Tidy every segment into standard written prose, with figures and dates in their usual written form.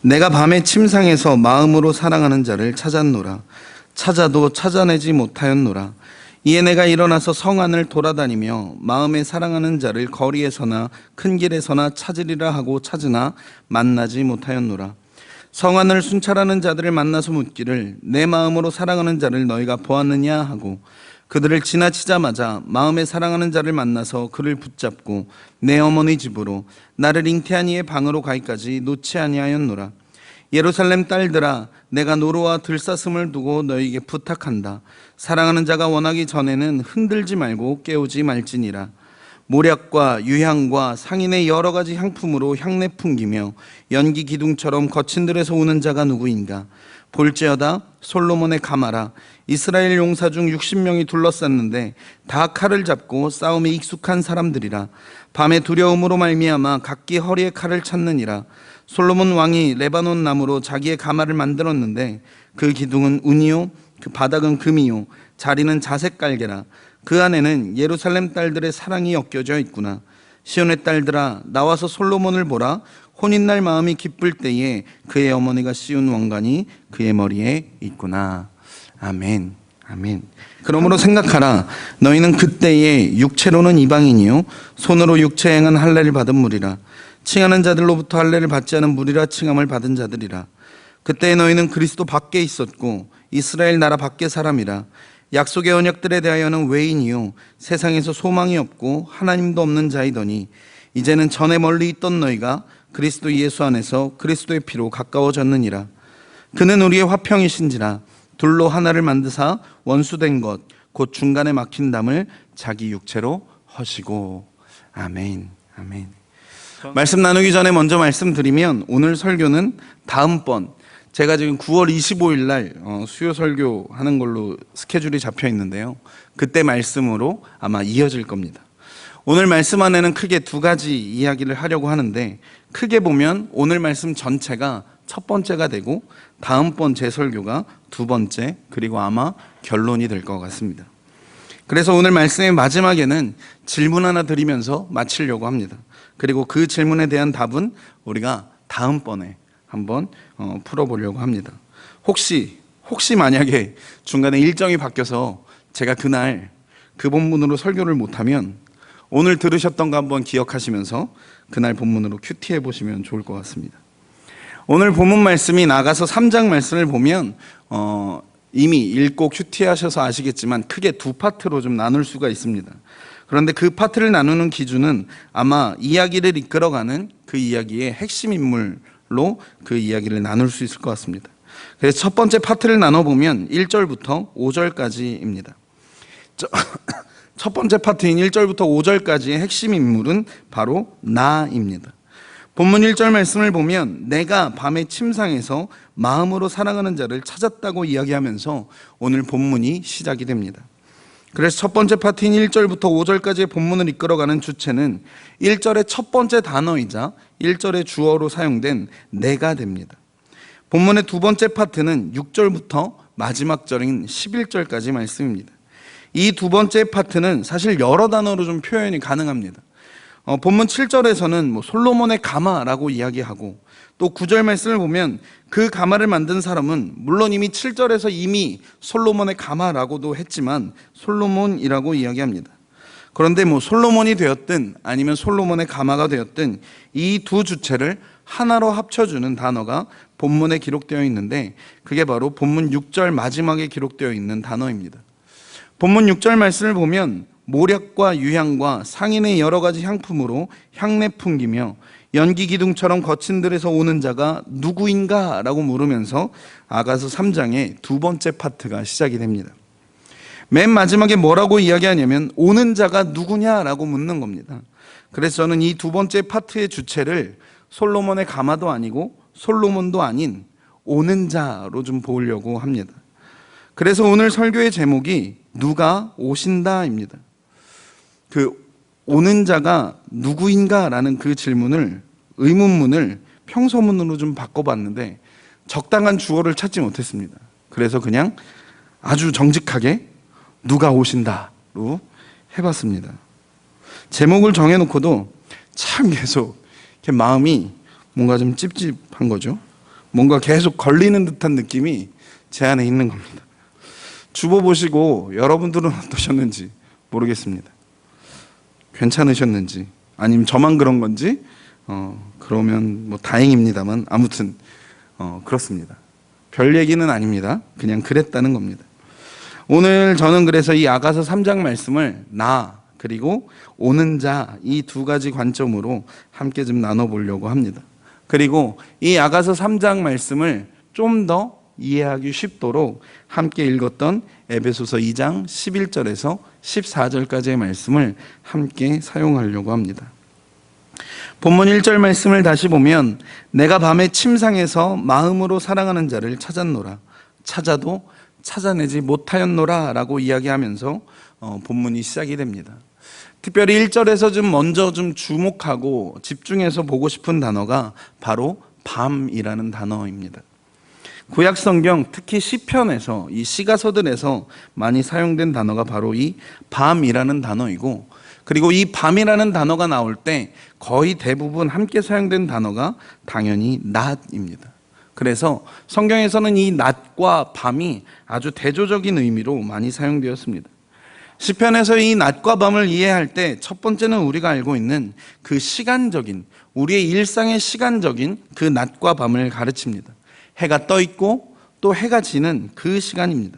내가 밤에 침상에서 마음으로 사랑하는 자를 찾았노라. 찾아도 찾아내지 못하였노라. 이에 내가 일어나서 성 안을 돌아다니며 마음에 사랑하는 자를 거리에서나 큰 길에서나 찾으리라 하고 찾으나 만나지 못하였노라. 성 안을 순찰하는 자들을 만나서 묻기를 내 마음으로 사랑하는 자를 너희가 보았느냐 하고 그들을 지나치자마자 마음에 사랑하는 자를 만나서 그를 붙잡고 내 어머니 집으로 나를 잉태한 이의 방으로 가기까지 놓지 아니하였노라. 예루살렘 딸들아, 내가 노루와 들사슴을 두고 너희에게 부탁한다. 사랑하는 자가 원하기 전에는 흔들지 말고 깨우지 말지니라. 모략과 유향과 상인의 여러 가지 향품으로 향내 풍기며 연기 기둥처럼 거친 들에서 오는 자가 누구인가? 볼지어다 솔로몬의 가마라. 이스라엘 용사 중 60명이 둘러쌌는데 다 칼을 잡고 싸움에 익숙한 사람들이라. 밤의 두려움으로 말미암아 각기 허리에 칼을 찾느니라. 솔로몬 왕이 레바논 나무로 자기의 가마를 만들었는데 그 기둥은 운이요 그 바닥은 금이요 자리는 자색 깔개라. 그 안에는 예루살렘 딸들의 사랑이 엮여져 있구나. 시온의 딸들아, 나와서 솔로몬을 보라. 혼인날 마음이 기쁠 때에 그의 어머니가 씌운 왕관이 그의 머리에 있구나. 아멘. 아멘. 그러므로 생각하라. 너희는 그때에 육체로는 이방인이요 손으로 육체 행한 할례를 받은 무리라. 칭하는 자들로부터 할례를 받지 않은 무리라 칭함을 받은 자들이라. 그때에 너희는 그리스도 밖에 있었고 이스라엘 나라 밖의 사람이라. 약속의 언약들에 대하여는 외인이요 세상에서 소망이 없고 하나님도 없는 자이더니 이제는 전에 멀리 있던 너희가 그리스도 예수 안에서 그리스도의 피로 가까워졌느니라. 그는 우리의 화평이신지라. 둘로 하나를 만드사 원수된 것 곧 중간에 막힌 담을 자기 육체로 허시고. 아멘. 아멘. 말씀 나누기 전에 먼저 말씀드리면 오늘 설교는 다음번 제가 지금 9월 25일 날 수요 설교 하는 걸로 스케줄이 잡혀 있는데요. 그때 말씀으로 아마 이어질 겁니다. 오늘 말씀 안에는 크게 두 가지 이야기를 하려고 하는데 크게 보면 오늘 말씀 전체가 첫 번째가 되고 다음번 제 설교가 두 번째 그리고 아마 결론이 될 것 같습니다. 그래서 오늘 말씀의 마지막에는 질문 하나 드리면서 마치려고 합니다. 그리고 그 질문에 대한 답은 우리가 다음번에 한번 풀어보려고 합니다. 혹시 만약에 중간에 일정이 바뀌어서 제가 그날 그 본문으로 설교를 못하면 오늘 들으셨던 거 한번 기억하시면서 그날 본문으로 큐티해 보시면 좋을 것 같습니다. 오늘 본문 말씀이 나가서 3장 말씀을 보면 이미 읽고 큐티하셔서 아시겠지만 크게 두 파트로 좀 나눌 수가 있습니다. 그런데 그 파트를 나누는 기준은 아마 이야기를 이끌어가는 그 이야기의 핵심 인물로 그 이야기를 나눌 수 있을 것 같습니다. 그래서 첫 번째 파트를 나눠보면 1절부터 5절까지입니다. 첫 번째 파트인 1절부터 5절까지의 핵심 인물은 바로 나입니다. 본문 1절 말씀을 보면 내가 밤에 침상에서 마음으로 사랑하는 자를 찾았다고 이야기하면서 오늘 본문이 시작이 됩니다. 그래서 첫 번째 파트인 1절부터 5절까지의 본문을 이끌어가는 주체는 1절의 첫 번째 단어이자 1절의 주어로 사용된 내가 됩니다. 본문의 두 번째 파트는 6절부터 마지막 절인 11절까지 말씀입니다. 이 두 번째 파트는 사실 여러 단어로 좀 표현이 가능합니다. 본문 7절에서는 솔로몬의 가마라고 이야기하고 또 9절 말씀을 보면 그 가마를 만든 사람은 물론 이미 7절에서 이미 솔로몬의 가마라고도 했지만 솔로몬이라고 이야기합니다. 그런데 솔로몬이 되었든 아니면 솔로몬의 가마가 되었든 이 두 주체를 하나로 합쳐주는 단어가 본문에 기록되어 있는데 그게 바로 본문 6절 마지막에 기록되어 있는 단어입니다. 본문 6절 말씀을 보면 모략과 유향과 상인의 여러 가지 향품으로 향내 풍기며 연기 기둥처럼 거친 들에서 오는 자가 누구인가? 라고 물으면서 아가서 3장의 두 번째 파트가 시작이 됩니다. 맨 마지막에 뭐라고 이야기하냐면 오는 자가 누구냐라고 묻는 겁니다. 그래서 저는 이 두 번째 파트의 주체를 솔로몬의 가마도 아니고 솔로몬도 아닌 오는 자로 좀 보려고 합니다. 그래서 오늘 설교의 제목이 누가 오신다입니다. 그 오는 자가 누구인가? 라는 그 질문을 의문문을 평서문으로 좀 바꿔봤는데 적당한 주어를 찾지 못했습니다. 그래서 그냥 아주 정직하게 누가 오신다로 해봤습니다. 제목을 정해놓고도 참 계속 이렇게 마음이 뭔가 좀 찝찝한 거죠. 뭔가 계속 걸리는 듯한 느낌이 제 안에 있는 겁니다. 주보 보시고 여러분들은 어떠셨는지 모르겠습니다. 괜찮으셨는지, 아니면 저만 그런 건지, 그러면 뭐 다행입니다만, 아무튼 그렇습니다. 별 얘기는 아닙니다. 그냥 그랬다는 겁니다. 오늘 저는 그래서 이 아가서 3장 말씀을 나 그리고 오는 자, 이 두 가지 관점으로 함께 좀 나눠보려고 합니다. 그리고 이 아가서 3장 말씀을 좀 더 이해하기 쉽도록 함께 읽었던 에베소서 2장 11절에서 14절까지의 말씀을 함께 사용하려고 합니다. 본문 1절 말씀을 다시 보면 내가 밤에 침상에서 마음으로 사랑하는 자를 찾았노라 찾아도 찾아내지 못하였노라 라고 이야기하면서 본문이 시작이 됩니다. 특별히 1절에서 먼저 주목하고 집중해서 보고 싶은 단어가 바로 밤이라는 단어입니다. 구약 성경, 특히 시편에서, 이 시가서들에서 많이 사용된 단어가 바로 이 밤이라는 단어이고, 그리고 이 밤이라는 단어가 나올 때 거의 대부분 함께 사용된 단어가 당연히 낮입니다. 그래서 성경에서는 이 낮과 밤이 아주 대조적인 의미로 많이 사용되었습니다. 시편에서 이 낮과 밤을 이해할 때 첫 번째는 우리가 알고 있는 그 시간적인, 우리의 일상의 시간적인 그 낮과 밤을 가르칩니다. 해가 떠 있고 또 해가 지는 그 시간입니다.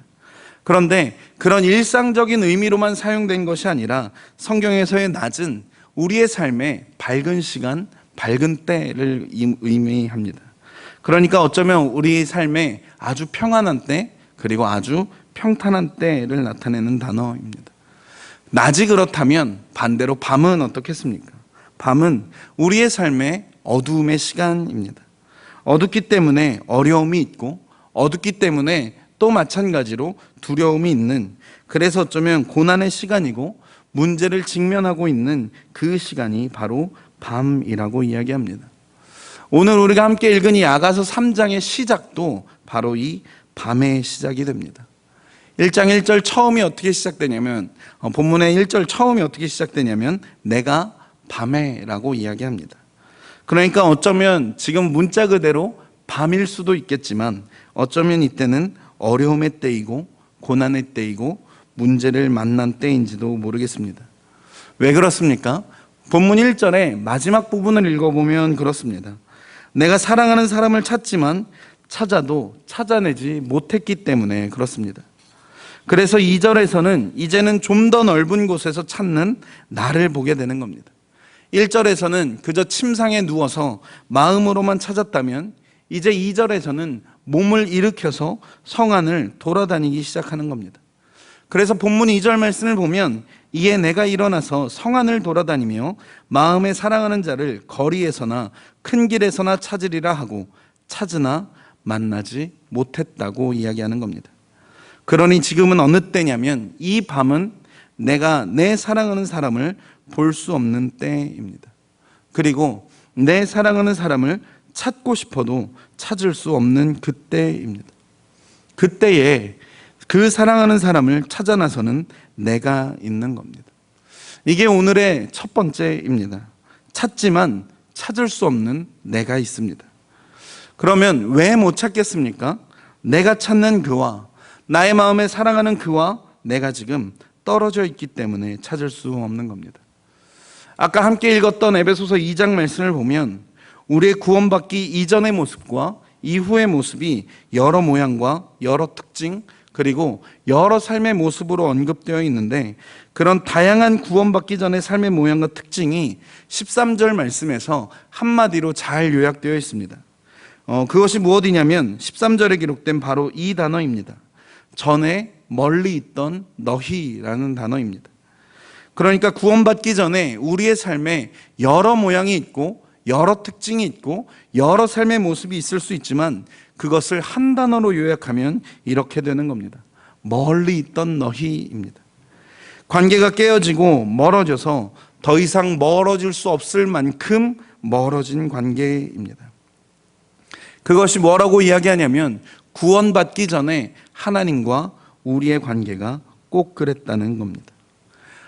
그런데 그런 일상적인 의미로만 사용된 것이 아니라 성경에서의 낮은 우리의 삶의 밝은 시간, 밝은 때를 의미합니다. 그러니까 어쩌면 우리 삶의 아주 평안한 때, 그리고 아주 평탄한 때를 나타내는 단어입니다. 낮이 그렇다면 반대로 밤은 어떻겠습니까? 밤은 우리의 삶의 어두움의 시간입니다. 어둡기 때문에 어려움이 있고, 어둡기 때문에 또 마찬가지로 두려움이 있는, 그래서 어쩌면 고난의 시간이고 문제를 직면하고 있는 그 시간이 바로 밤이라고 이야기합니다. 오늘 우리가 함께 읽은 이 아가서 3장의 시작도 바로 이 밤의 시작이 됩니다. 1장 1절 처음이 어떻게 시작되냐면, 본문의 1절 처음이 어떻게 시작되냐면 내가 밤에 라고 이야기합니다. 그러니까 어쩌면 지금 문자 그대로 밤일 수도 있겠지만, 어쩌면 이때는 어려움의 때이고 고난의 때이고 문제를 만난 때인지도 모르겠습니다. 왜 그렇습니까? 본문 1절의 마지막 부분을 읽어보면 그렇습니다. 내가 사랑하는 사람을 찾지만 찾아도 찾아내지 못했기 때문에 그렇습니다. 그래서 2절에서는 이제는 좀 더 넓은 곳에서 찾는 나를 보게 되는 겁니다. 1절에서는 그저 침상에 누워서 마음으로만 찾았다면, 이제 2절에서는 몸을 일으켜서 성안을 돌아다니기 시작하는 겁니다. 그래서 본문 2절 말씀을 보면 이에 내가 일어나서 성안을 돌아다니며 마음에 사랑하는 자를 거리에서나 큰 길에서나 찾으리라 하고 찾으나 만나지 못했다고 이야기하는 겁니다. 그러니 지금은 어느 때냐면 이 밤은 내가 내 사랑하는 사람을 볼 수 없는 때입니다. 그리고 내 사랑하는 사람을 찾고 싶어도 찾을 수 없는 그때입니다. 그때에 그 사랑하는 사람을 찾아 나서는 내가 있는 겁니다. 이게 오늘의 첫 번째입니다. 찾지만 찾을 수 없는 내가 있습니다. 그러면 왜 못 찾겠습니까? 내가 찾는 그와, 나의 마음에 사랑하는 그와 내가 지금 떨어져 있기 때문에 찾을 수 없는 겁니다. 아까 함께 읽었던 에베소서 2장 말씀을 보면 우리의 구원받기 이전의 모습과 이후의 모습이 여러 모양과 여러 특징, 그리고 여러 삶의 모습으로 언급되어 있는데, 그런 다양한 구원받기 전의 삶의 모양과 특징이 13절 말씀에서 한마디로 잘 요약되어 있습니다. 그것이 무엇이냐면 13절에 기록된 바로 이 단어입니다. 전에 멀리 있던 너희라는 단어입니다. 그러니까 구원받기 전에 우리의 삶에 여러 모양이 있고 여러 특징이 있고 여러 삶의 모습이 있을 수 있지만, 그것을 한 단어로 요약하면 이렇게 되는 겁니다. 멀리 있던 너희입니다. 관계가 깨어지고 멀어져서 더 이상 멀어질 수 없을 만큼 멀어진 관계입니다. 그것이 뭐라고 이야기하냐면 구원받기 전에 하나님과 우리의 관계가 꼭 그랬다는 겁니다.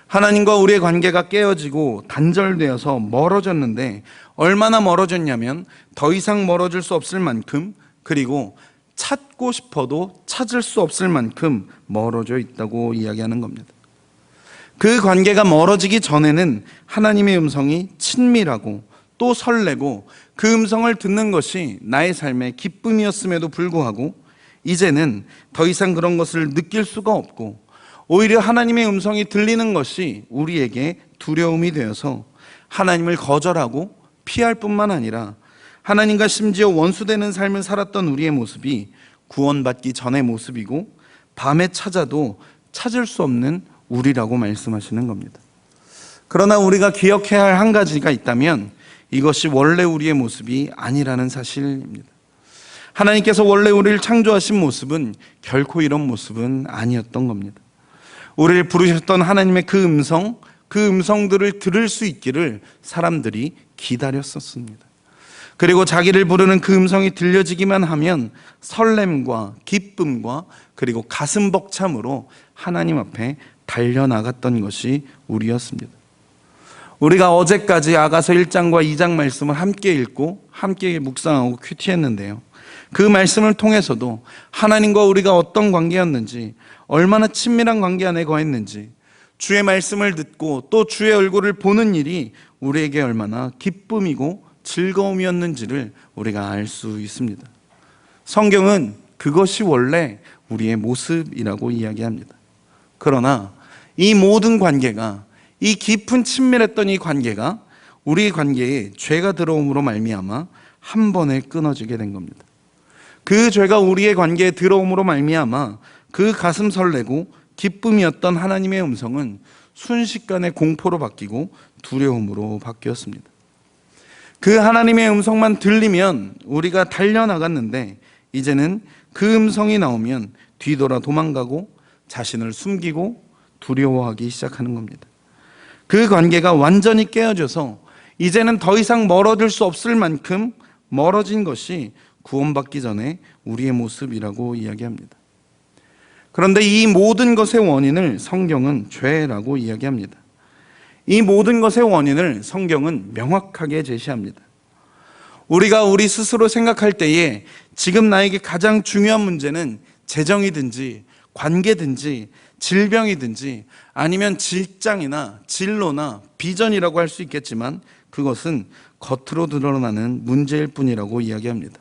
하나님과 우리의 관계가 깨어지고 단절되어서 멀어졌는데, 얼마나 멀어졌냐면 더 이상 멀어질 수 없을 만큼 그리고 찾고 싶어도 찾을 수 없을 만큼 멀어져 있다고 이야기하는 겁니다. 그 관계가 멀어지기 전에는 하나님의 음성이 친밀하고 또 설레고 그 음성을 듣는 것이 나의 삶의 기쁨이었음에도 불구하고 이제는 더 이상 그런 것을 느낄 수가 없고 오히려 하나님의 음성이 들리는 것이 우리에게 두려움이 되어서 하나님을 거절하고 피할 뿐만 아니라 하나님과 심지어 원수되는 삶을 살았던 우리의 모습이 구원받기 전의 모습이고 밤에 찾아도 찾을 수 없는 우리라고 말씀하시는 겁니다. 그러나 우리가 기억해야 할 한 가지가 있다면 이것이 원래 우리의 모습이 아니라는 사실입니다. 하나님께서 원래 우리를 창조하신 모습은 결코 이런 모습은 아니었던 겁니다. 우리를 부르셨던 하나님의 그 음성들을 들을 수 있기를 사람들이 기다렸었습니다. 그리고 자기를 부르는 그 음성이 들려지기만 하면 설렘과 기쁨과 그리고 가슴 벅참으로 하나님 앞에 달려나갔던 것이 우리였습니다. 우리가 어제까지 아가서 1장과 2장 말씀을 함께 읽고 함께 묵상하고 큐티했는데요. 그 말씀을 통해서도 하나님과 우리가 어떤 관계였는지, 얼마나 친밀한 관계 안에 거했는지, 주의 말씀을 듣고 또 주의 얼굴을 보는 일이 우리에게 얼마나 기쁨이고 즐거움이었는지를 우리가 알 수 있습니다. 성경은 그것이 원래 우리의 모습이라고 이야기합니다. 그러나 이 모든 관계가, 이 깊은 친밀했던 이 관계가 우리의 관계에 죄가 들어옴으로 말미암아 한 번에 끊어지게 된 겁니다. 그 죄가 우리의 관계에 들어옴으로 말미암아 그 가슴 설레고 기쁨이었던 하나님의 음성은 순식간에 공포로 바뀌고 두려움으로 바뀌었습니다. 그 하나님의 음성만 들리면 우리가 달려나갔는데 이제는 그 음성이 나오면 뒤돌아 도망가고 자신을 숨기고 두려워하기 시작하는 겁니다. 그 관계가 완전히 깨어져서 이제는 더 이상 멀어질 수 없을 만큼 멀어진 것이 구원받기 전에 우리의 모습이라고 이야기합니다. 그런데 이 모든 것의 원인을 성경은 죄라고 이야기합니다. 이 모든 것의 원인을 성경은 명확하게 제시합니다. 우리가 우리 스스로 생각할 때에 지금 나에게 가장 중요한 문제는 재정이든지 관계든지 질병이든지 아니면 직장이나 진로나 비전이라고 할 수 있겠지만 그것은 겉으로 드러나는 문제일 뿐이라고 이야기합니다.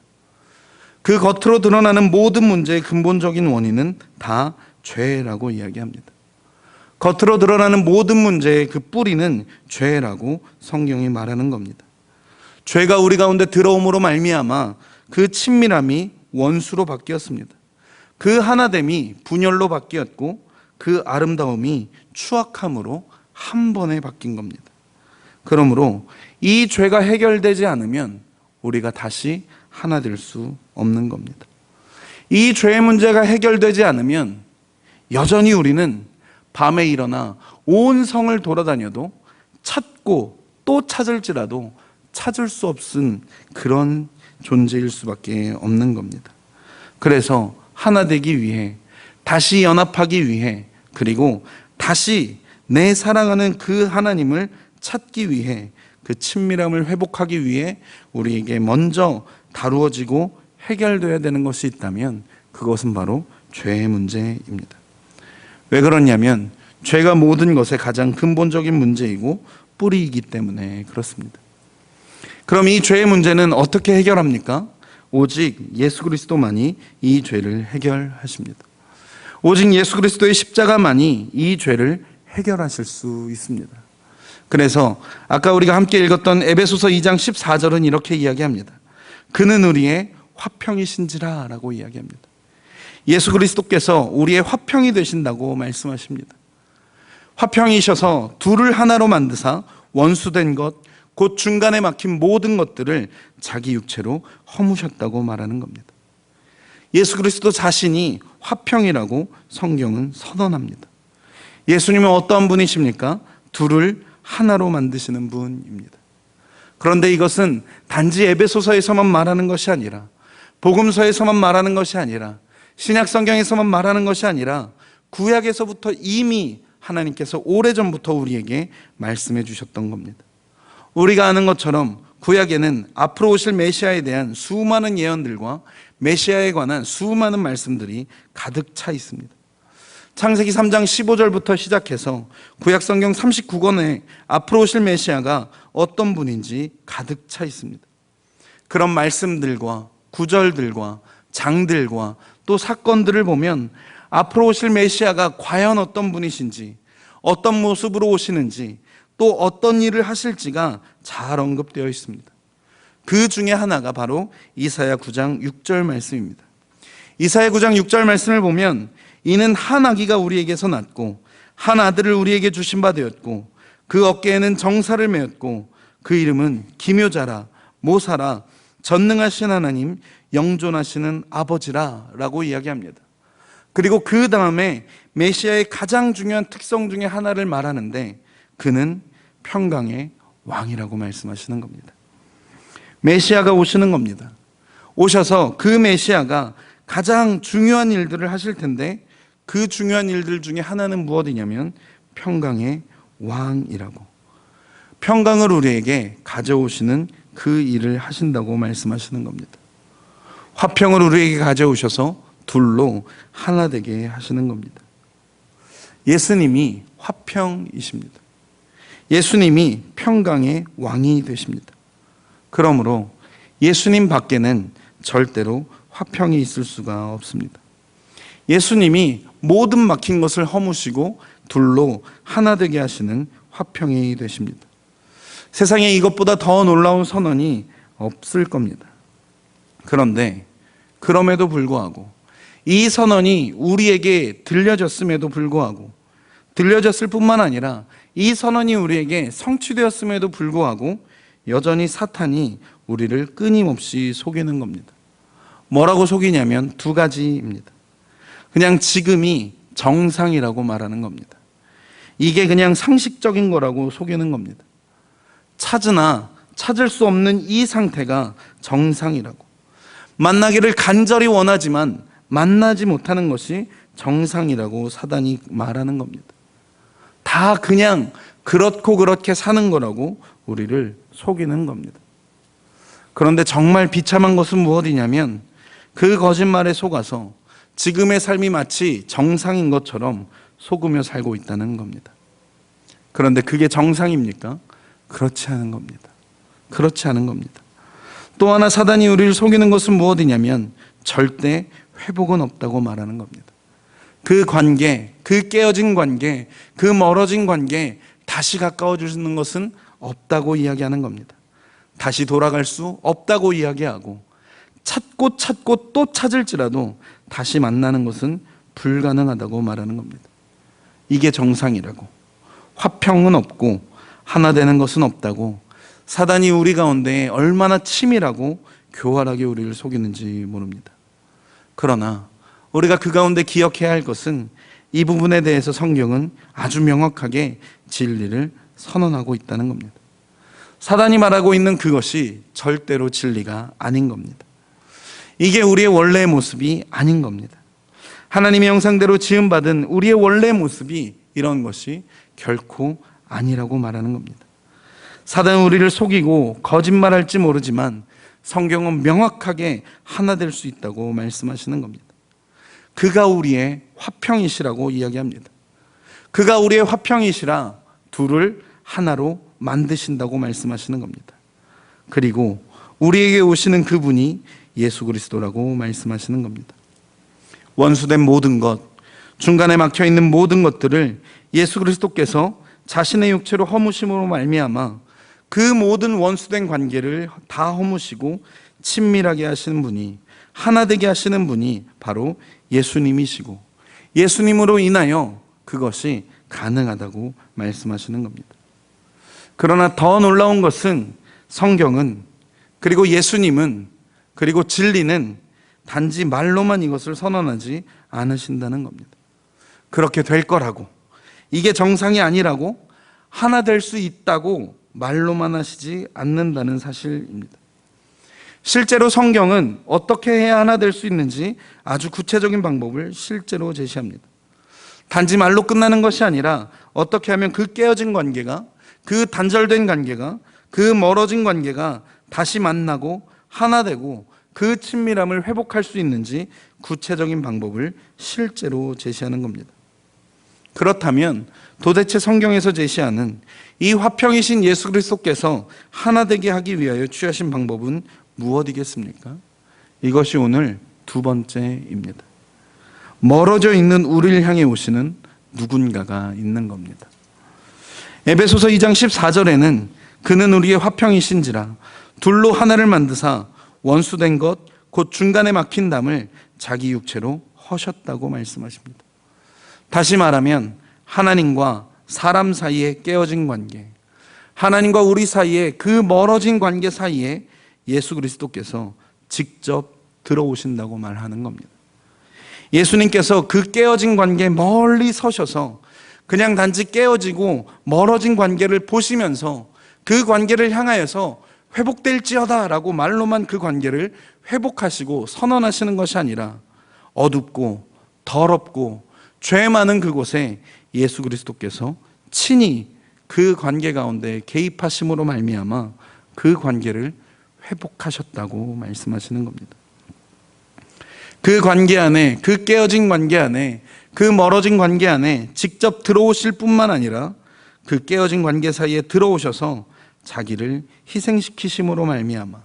그 겉으로 드러나는 모든 문제의 근본적인 원인은 다 죄라고 이야기합니다. 겉으로 드러나는 모든 문제의 그 뿌리는 죄라고 성경이 말하는 겁니다. 죄가 우리 가운데 들어옴으로 말미암아 그 친밀함이 원수로 바뀌었습니다. 그 하나됨이 분열로 바뀌었고 그 아름다움이 추악함으로 한 번에 바뀐 겁니다. 그러므로 이 죄가 해결되지 않으면 우리가 다시 하나 될 수 없는 겁니다. 이 죄의 문제가 해결되지 않으면 여전히 우리는 밤에 일어나 온 성을 돌아다녀도 찾고 또 찾을지라도 찾을 수 없은 그런 존재일 수밖에 없는 겁니다. 그래서 하나 되기 위해, 다시 연합하기 위해, 그리고 다시 내 사랑하는 그 하나님을 찾기 위해, 그 친밀함을 회복하기 위해 우리에게 먼저 다루어지고 해결되어야 되는 것이 있다면 그것은 바로 죄의 문제입니다. 왜 그러냐면 죄가 모든 것의 가장 근본적인 문제이고 뿌리이기 때문에 그렇습니다. 그럼 이 죄의 문제는 어떻게 해결합니까? 오직 예수 그리스도만이 이 죄를 해결하십니다. 오직 예수 그리스도의 십자가만이 이 죄를 해결하실 수 있습니다. 그래서 아까 우리가 함께 읽었던 에베소서 2장 14절은 이렇게 이야기합니다. 그는 우리의 화평이신지라 라고 이야기합니다. 예수 그리스도께서 우리의 화평이 되신다고 말씀하십니다. 화평이셔서 둘을 하나로 만드사 원수된 것, 곧 중간에 막힌 모든 것들을 자기 육체로 허무셨다고 말하는 겁니다. 예수 그리스도 자신이 화평이라고 성경은 선언합니다. 예수님은 어떠한 분이십니까? 둘을 하나로 만드시는 분입니다. 그런데 이것은 단지 에베소서에서만 말하는 것이 아니라, 복음서에서만 말하는 것이 아니라, 신약 성경에서만 말하는 것이 아니라 구약에서부터 이미 하나님께서 오래전부터 우리에게 말씀해 주셨던 겁니다. 우리가 아는 것처럼 구약에는 앞으로 오실 메시아에 대한 수많은 예언들과 메시아에 관한 수많은 말씀들이 가득 차 있습니다. 창세기 3장 15절부터 시작해서 구약 성경 39권에 앞으로 오실 메시아가 어떤 분인지 가득 차 있습니다. 그런 말씀들과 구절들과 장들과 또 사건들을 보면 앞으로 오실 메시아가 과연 어떤 분이신지, 어떤 모습으로 오시는지, 또 어떤 일을 하실지가 잘 언급되어 있습니다. 그 중에 하나가 바로 이사야 9장 6절 말씀입니다. 이사야 9장 6절 말씀을 보면 이는 한 아기가 우리에게서 낳고 한 아들을 우리에게 주신 바 되었고 그 어깨에는 정사를 메었고 그 이름은 기묘자라 모사라 전능하신 하나님 영존하시는 아버지라 라고 이야기합니다. 그리고 그 다음에 메시아의 가장 중요한 특성 중에 하나를 말하는데 그는 평강의 왕이라고 말씀하시는 겁니다. 메시아가 오시는 겁니다. 오셔서 그 메시아가 가장 중요한 일들을 하실 텐데 그 중요한 일들 중에 하나는 무엇이냐면 평강의 왕이라고, 평강을 우리에게 가져오시는 그 일을 하신다고 말씀하시는 겁니다. 화평을 우리에게 가져오셔서 둘로 하나 되게 하시는 겁니다. 예수님이 화평이십니다. 예수님이 평강의 왕이 되십니다. 그러므로 예수님 밖에는 절대로 화평이 있을 수가 없습니다. 예수님이 모든 막힌 것을 허무시고 둘로 하나 되게 하시는 화평이 되십니다. 세상에 이것보다 더 놀라운 선언이 없을 겁니다. 그런데 그럼에도 불구하고 이 선언이 우리에게 들려졌음에도 불구하고, 들려졌을 뿐만 아니라 이 선언이 우리에게 성취되었음에도 불구하고 여전히 사탄이 우리를 끊임없이 속이는 겁니다. 뭐라고 속이냐면 두 가지입니다. 그냥 지금이 정상이라고 말하는 겁니다. 이게 그냥 상식적인 거라고 속이는 겁니다. 찾으나 찾을 수 없는 이 상태가 정상이라고, 만나기를 간절히 원하지만 만나지 못하는 것이 정상이라고 사단이 말하는 겁니다. 다 그냥 그렇고 그렇게 사는 거라고 우리를 속이는 겁니다. 그런데 정말 비참한 것은 무엇이냐면 그 거짓말에 속아서 지금의 삶이 마치 정상인 것처럼 속으며 살고 있다는 겁니다. 그런데 그게 정상입니까? 그렇지 않은 겁니다. 그렇지 않은 겁니다. 또 하나 사단이 우리를 속이는 것은 무엇이냐면 절대 회복은 없다고 말하는 겁니다. 그 관계, 그 깨어진 관계, 그 멀어진 관계 다시 가까워 주시는 것은 없다고 이야기하는 겁니다. 다시 돌아갈 수 없다고 이야기하고 찾고 찾고 또 찾을지라도 다시 만나는 것은 불가능하다고 말하는 겁니다. 이게 정상이라고, 화평은 없고 하나 되는 것은 없다고 사단이 우리 가운데 얼마나 치밀하고 교활하게 우리를 속이는지 모릅니다. 그러나 우리가 그 가운데 기억해야 할 것은 이 부분에 대해서 성경은 아주 명확하게 진리를 선언하고 있다는 겁니다. 사단이 말하고 있는 그것이 절대로 진리가 아닌 겁니다. 이게 우리의 원래의 모습이 아닌 겁니다. 하나님의 형상대로 지음받은 우리의 원래의 모습이 이런 것이 결코 아니라고 말하는 겁니다. 사단은 우리를 속이고 거짓말할지 모르지만 성경은 명확하게 하나 될 수 있다고 말씀하시는 겁니다. 그가 우리의 화평이시라고 이야기합니다. 그가 우리의 화평이시라 둘을 하나로 만드신다고 말씀하시는 겁니다. 그리고 우리에게 오시는 그분이 예수 그리스도라고 말씀하시는 겁니다. 원수된 모든 것, 중간에 막혀있는 모든 것들을 예수 그리스도께서 자신의 육체로 허무심으로 말미암아 그 모든 원수된 관계를 다 허무시고 친밀하게 하시는 분이, 하나 되게 하시는 분이 바로 예수님이시고 예수님으로 인하여 그것이 가능하다고 말씀하시는 겁니다. 그러나 더 놀라운 것은 성경은, 그리고 예수님은, 그리고 진리는 단지 말로만 이것을 선언하지 않으신다는 겁니다. 그렇게 될 거라고, 이게 정상이 아니라고, 하나 될 수 있다고 말로만 하시지 않는다는 사실입니다. 실제로 성경은 어떻게 해야 하나 될 수 있는지 아주 구체적인 방법을 실제로 제시합니다. 단지 말로 끝나는 것이 아니라 어떻게 하면 그 깨어진 관계가, 그 단절된 관계가, 그 멀어진 관계가 다시 만나고 하나 되고 그 친밀함을 회복할 수 있는지 구체적인 방법을 실제로 제시하는 겁니다. 그렇다면 도대체 성경에서 제시하는 이 화평이신 예수 그리스도께서 하나 되게 하기 위하여 취하신 방법은 무엇이겠습니까? 이것이 오늘 두 번째입니다. 멀어져 있는 우리를 향해 오시는 누군가가 있는 겁니다. 에베소서 2장 14절에는 그는 우리의 화평이신지라 둘로 하나를 만드사 원수된 것 곧 중간에 막힌 담을 자기 육체로 허셨다고 말씀하십니다. 다시 말하면 하나님과 사람 사이에 깨어진 관계, 하나님과 우리 사이에 그 멀어진 관계 사이에 예수 그리스도께서 직접 들어오신다고 말하는 겁니다. 예수님께서 그 깨어진 관계에 멀리 서셔서 그냥 단지 깨어지고 멀어진 관계를 보시면서 그 관계를 향하여서 회복될지어다 라고 말로만 그 관계를 회복하시고 선언하시는 것이 아니라 어둡고 더럽고 죄 많은 그곳에 예수 그리스도께서 친히 그 관계 가운데 개입하심으로 말미암아 그 관계를 회복하셨다고 말씀하시는 겁니다. 그 관계 안에, 그 깨어진 관계 안에, 그 멀어진 관계 안에 직접 들어오실 뿐만 아니라 그 깨어진 관계 사이에 들어오셔서 자기를 희생시키심으로 말미암아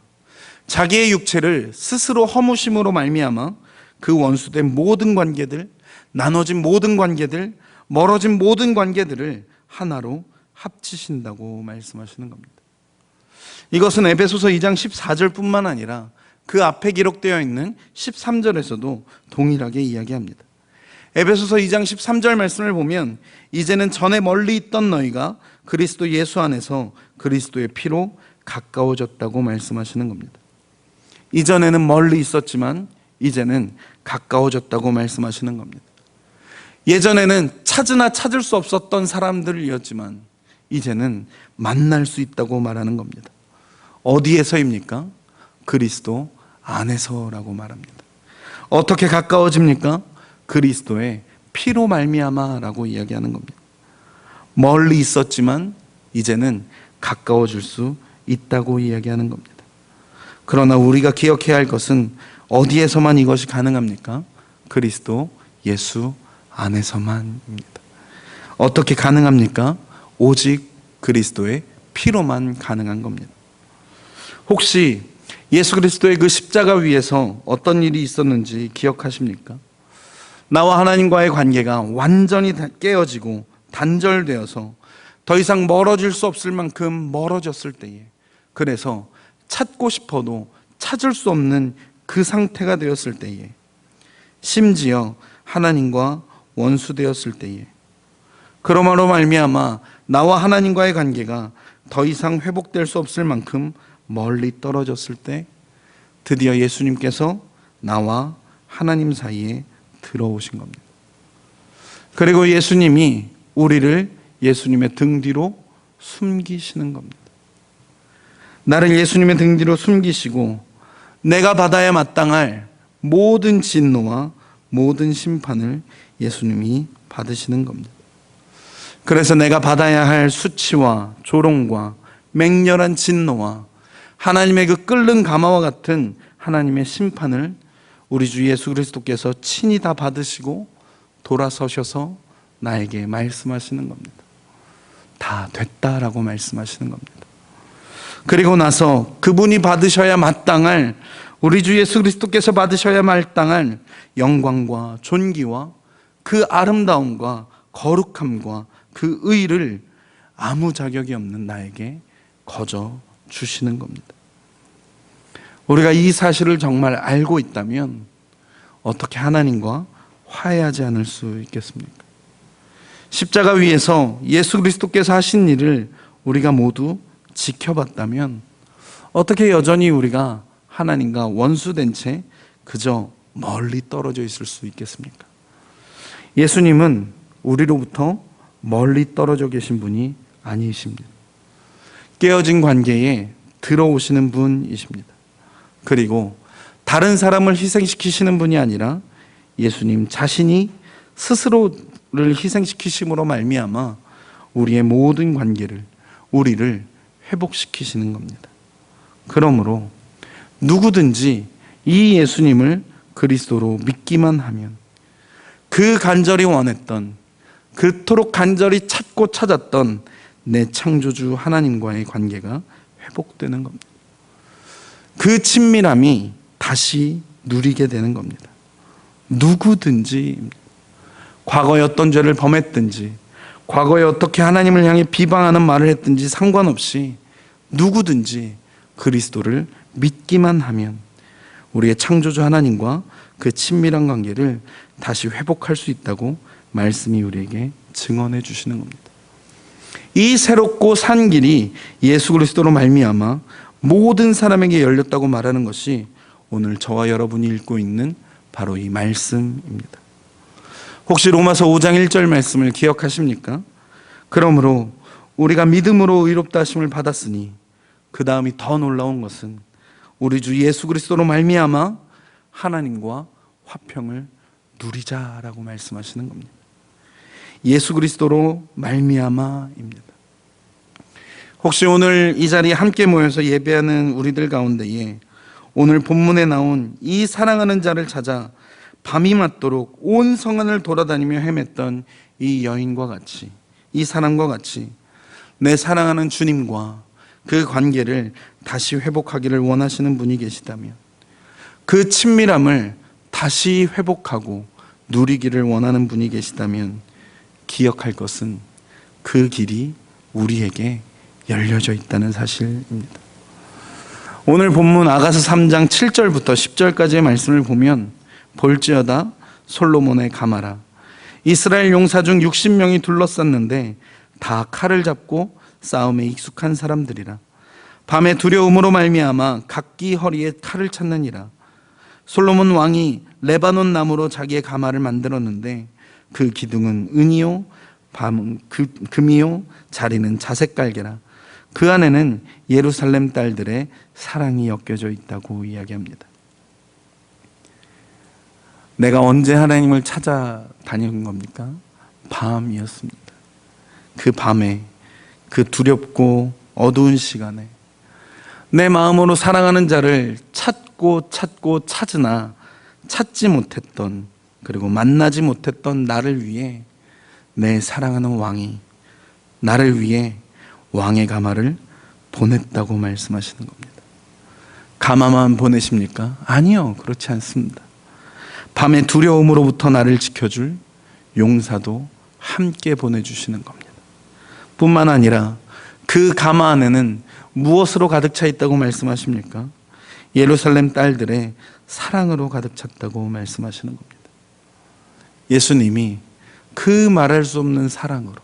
자기의 육체를 스스로 허무심으로 말미암아 그 원수된 모든 관계들, 나눠진 모든 관계들, 멀어진 모든 관계들을 하나로 합치신다고 말씀하시는 겁니다. 이것은 에베소서 2장 14절뿐만 아니라 그 앞에 기록되어 있는 13절에서도 동일하게 이야기합니다. 에베소서 2장 13절 말씀을 보면 이제는 전에 멀리 있던 너희가 그리스도 예수 안에서 그리스도의 피로 가까워졌다고 말씀하시는 겁니다. 이전에는 멀리 있었지만 이제는 가까워졌다고 말씀하시는 겁니다. 예전에는 찾으나 찾을 수 없었던 사람들이었지만 이제는 만날 수 있다고 말하는 겁니다. 어디에서입니까? 그리스도 안에서라고 말합니다. 어떻게 가까워집니까? 그리스도의 피로 말미암아라고 이야기하는 겁니다. 멀리 있었지만 이제는 가까워질 수 있다고 이야기하는 겁니다. 그러나 우리가 기억해야 할 것은 어디에서만 이것이 가능합니까? 그리스도 예수 안에서만입니다. 어떻게 가능합니까? 오직 그리스도의 피로만 가능한 겁니다. 혹시 예수 그리스도의 그 십자가 위에서 어떤 일이 있었는지 기억하십니까? 나와 하나님과의 관계가 완전히 깨어지고 단절되어서 더 이상 멀어질 수 없을 만큼 멀어졌을 때에, 그래서 찾고 싶어도 찾을 수 없는 그 상태가 되었을 때에, 심지어 하나님과 원수되었을 때에, 그러므로 말미암아 나와 하나님과의 관계가 더 이상 회복될 수 없을 만큼 멀리 떨어졌을 때 드디어 예수님께서 나와 하나님 사이에 들어오신 겁니다. 그리고 예수님이 우리를 예수님의 등 뒤로 숨기시는 겁니다. 나를 예수님의 등 뒤로 숨기시고 내가 받아야 마땅할 모든 진노와 모든 심판을 예수님이 받으시는 겁니다. 그래서 내가 받아야 할 수치와 조롱과 맹렬한 진노와 하나님의 그 끓는 가마와 같은 하나님의 심판을 우리 주 예수 그리스도께서 친히 다 받으시고 돌아서셔서 나에게 말씀하시는 겁니다. 다 됐다라고 말씀하시는 겁니다. 그리고 나서 그분이 받으셔야 마땅할, 우리 주 예수 그리스도께서 받으셔야 마땅할 영광과 존귀와 그 아름다움과 거룩함과 그 의를 아무 자격이 없는 나에게 거저 주시는 겁니다. 우리가 이 사실을 정말 알고 있다면 어떻게 하나님과 화해하지 않을 수 있겠습니까? 십자가 위에서 예수 그리스도께서 하신 일을 우리가 모두 지켜봤다면 어떻게 여전히 우리가 하나님과 원수된 채 그저 멀리 떨어져 있을 수 있겠습니까? 예수님은 우리로부터 멀리 떨어져 계신 분이 아니십니다. 깨어진 관계에 들어오시는 분이십니다. 그리고 다른 사람을 희생시키시는 분이 아니라 예수님 자신이 스스로를 희생시키심으로 말미암아 우리의 모든 관계를, 우리를 회복시키시는 겁니다. 그러므로 누구든지 이 예수님을 그리스도로 믿기만 하면 그 간절히 원했던, 그토록 간절히 찾고 찾았던 내 창조주 하나님과의 관계가 회복되는 겁니다. 그 친밀함이 다시 누리게 되는 겁니다. 누구든지, 과거에 어떤 죄를 범했든지, 과거에 어떻게 하나님을 향해 비방하는 말을 했든지 상관없이 누구든지 그리스도를 믿기만 하면 우리의 창조주 하나님과 그 친밀한 관계를 다시 회복할 수 있다고 말씀이 우리에게 증언해 주시는 겁니다. 이 새롭고 산 길이 예수 그리스도로 말미암아 모든 사람에게 열렸다고 말하는 것이 오늘 저와 여러분이 읽고 있는 바로 이 말씀입니다. 혹시 로마서 5장 1절 말씀을 기억하십니까? 그러므로 우리가 믿음으로 의롭다 하심을 받았으니 그 다음이 더 놀라운 것은 우리 주 예수 그리스도로 말미암아 하나님과 화평을 누리자라고 말씀하시는 겁니다. 예수 그리스도로 말미암아입니다. 혹시 오늘 이 자리에 함께 모여서 예배하는 우리들 가운데에 오늘 본문에 나온 이 사랑하는 자를 찾아 밤이 맞도록 온 성안을 돌아다니며 헤맸던 이 여인과 같이, 이 사람과 같이 내 사랑하는 주님과 그 관계를 다시 회복하기를 원하시는 분이 계시다면, 그 친밀함을 다시 회복하고 누리기를 원하는 분이 계시다면 기억할 것은 그 길이 우리에게 열려져 있다는 사실입니다. 오늘 본문 아가서 3장 7절부터 10절까지의 말씀을 보면 볼지어다 솔로몬의 가마라, 이스라엘 용사 중 60명이 둘러쌌는데 다 칼을 잡고 싸움에 익숙한 사람들이라. 밤에 두려움으로 말미암아 각기 허리에 칼을 찾느니라. 솔로몬 왕이 레바논 나무로 자기의 가마를 만들었는데 그 기둥은 은이요 밤은 금이요 자리는 자색 깔개라. 그 안에는 예루살렘 딸들의 사랑이 엮여져 있다고 이야기합니다. 내가 언제 하나님을 찾아다닌 겁니까? 밤이었습니다. 그 밤에, 그 두렵고 어두운 시간에 내 마음으로 사랑하는 자를 찾고 찾으나 찾지 못했던, 그리고 만나지 못했던 나를 위해 내 사랑하는 왕이 나를 위해 왕의 가마를 보냈다고 말씀하시는 겁니다. 가마만 보내십니까? 아니요, 그렇지 않습니다. 밤의 두려움으로부터 나를 지켜줄 용사도 함께 보내주시는 겁니다. 뿐만 아니라 그 가마 안에는 무엇으로 가득 차 있다고 말씀하십니까? 예루살렘 딸들의 사랑으로 가득 찼다고 말씀하시는 겁니다. 예수님이 그 말할 수 없는 사랑으로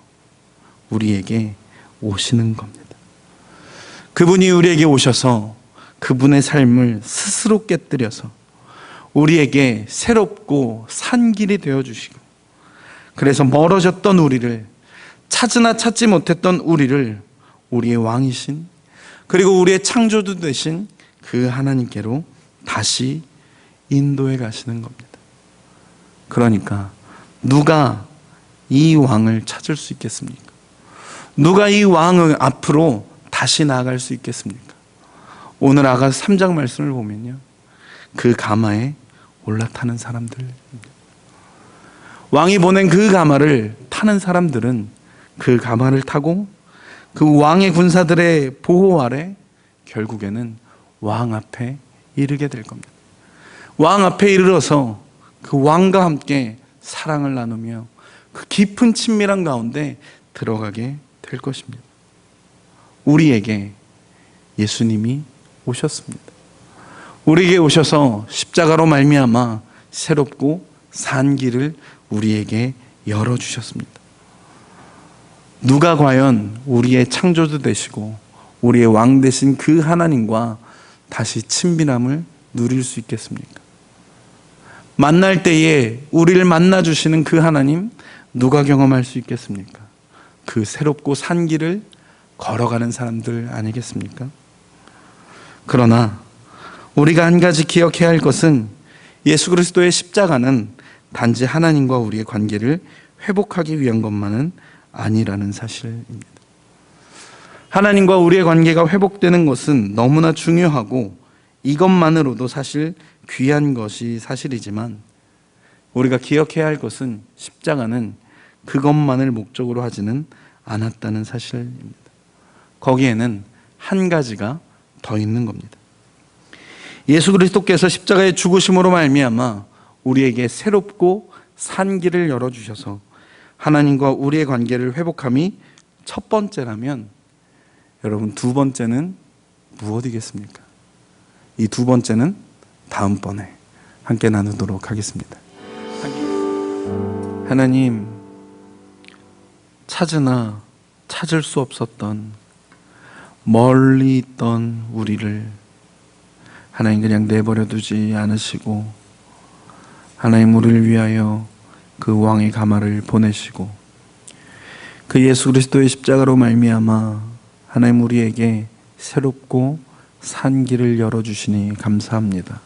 우리에게 오시는 겁니다. 그분이 우리에게 오셔서 그분의 삶을 스스로 깨뜨려서 우리에게 새롭고 산 길이 되어주시고, 그래서 멀어졌던 우리를, 찾으나 찾지 못했던 우리를 우리의 왕이신, 그리고 우리의 창조주 되신 그 하나님께로 다시 인도해 가시는 겁니다. 그러니까 누가 이 왕을 찾을 수 있겠습니까? 누가 이 왕을 앞으로 다시 나아갈 수 있겠습니까? 오늘 아가서 3장 말씀을 보면요, 그 가마에 올라타는 사람들입니다. 왕이 보낸 그 가마를 타는 사람들은 그 가마를 타고 그 왕의 군사들의 보호 아래 결국에는 왕 앞에 이르게 될 겁니다. 왕 앞에 이르러서 그 왕과 함께 사랑을 나누며 그 깊은 친밀한 가운데 들어가게 될 것입니다. 우리에게 예수님이 오셨습니다. 우리에게 오셔서 십자가로 말미암아 새롭고 산 길을 우리에게 열어주셨습니다. 누가 과연 우리의 창조주 되시고 우리의 왕 되신 그 하나님과 다시 친밀함을 누릴 수 있겠습니까? 만날 때에 우리를 만나주시는 그 하나님, 누가 경험할 수 있겠습니까? 그 새롭고 산 길을 걸어가는 사람들 아니겠습니까? 그러나 우리가 한 가지 기억해야 할 것은 예수 그리스도의 십자가는 단지 하나님과 우리의 관계를 회복하기 위한 것만은 아니라는 사실입니다. 하나님과 우리의 관계가 회복되는 것은 너무나 중요하고 이것만으로도 사실 귀한 것이 사실이지만 우리가 기억해야 할 것은 십자가는 그것만을 목적으로 하지는 않았다는 사실입니다. 거기에는 한 가지가 더 있는 겁니다. 예수 그리스도께서 십자가의 죽으심으로 말미암아 우리에게 새롭고 산 길을 열어주셔서 하나님과 우리의 관계를 회복함이 첫 번째라면 여러분 두 번째는 무엇이겠습니까? 이 두 번째는 다음번에 함께 나누도록 하겠습니다. 하나님, 찾으나 찾을 수 없었던 멀리 있던 우리를 하나님 그냥 내버려 두지 않으시고 하나님 우리를 위하여 그 왕의 가마를 보내시고 그 예수 그리스도의 십자가로 말미암아 하나님 우리에게 새롭고 산 길을 열어주시니 감사합니다.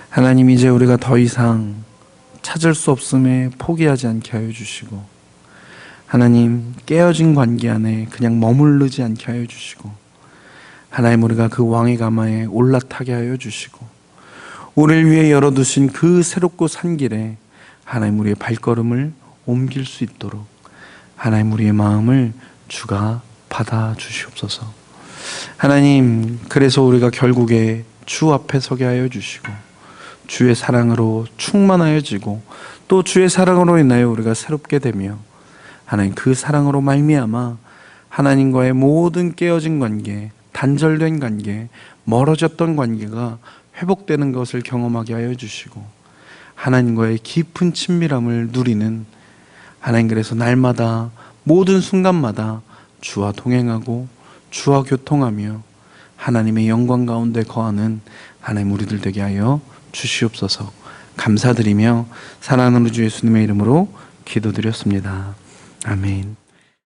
하나님 이제 우리가 더 이상 찾을 수 없음에 포기하지 않게 하여 주시고 하나님 깨어진 관계 안에 그냥 머무르지 않게 하여 주시고 하나님 우리가 그 왕의 가마에 올라타게 하여 주시고 우리를 위해 열어두신 그 새롭고 산 길에 하나님 우리의 발걸음을 옮길 수 있도록 하나님 우리의 마음을 주가 받아 주시옵소서. 하나님 그래서 우리가 결국에 주 앞에 서게 하여 주시고 주의 사랑으로 충만하여지고 또 주의 사랑으로 인하여 우리가 새롭게 되며 하나님 그 사랑으로 말미암아 하나님과의 모든 깨어진 관계, 단절된 관계, 멀어졌던 관계가 회복되는 것을 경험하게 하여 주시고 하나님과의 깊은 친밀함을 누리는 하나님 그래서 날마다 모든 순간마다 주와 동행하고 주와 교통하며 하나님의 영광 가운데 거하는 하나님 우리들 되게 하여 주시옵소서. 감사드리며 사랑하는 우리 주 예수님의 이름으로 기도드렸습니다. 아멘.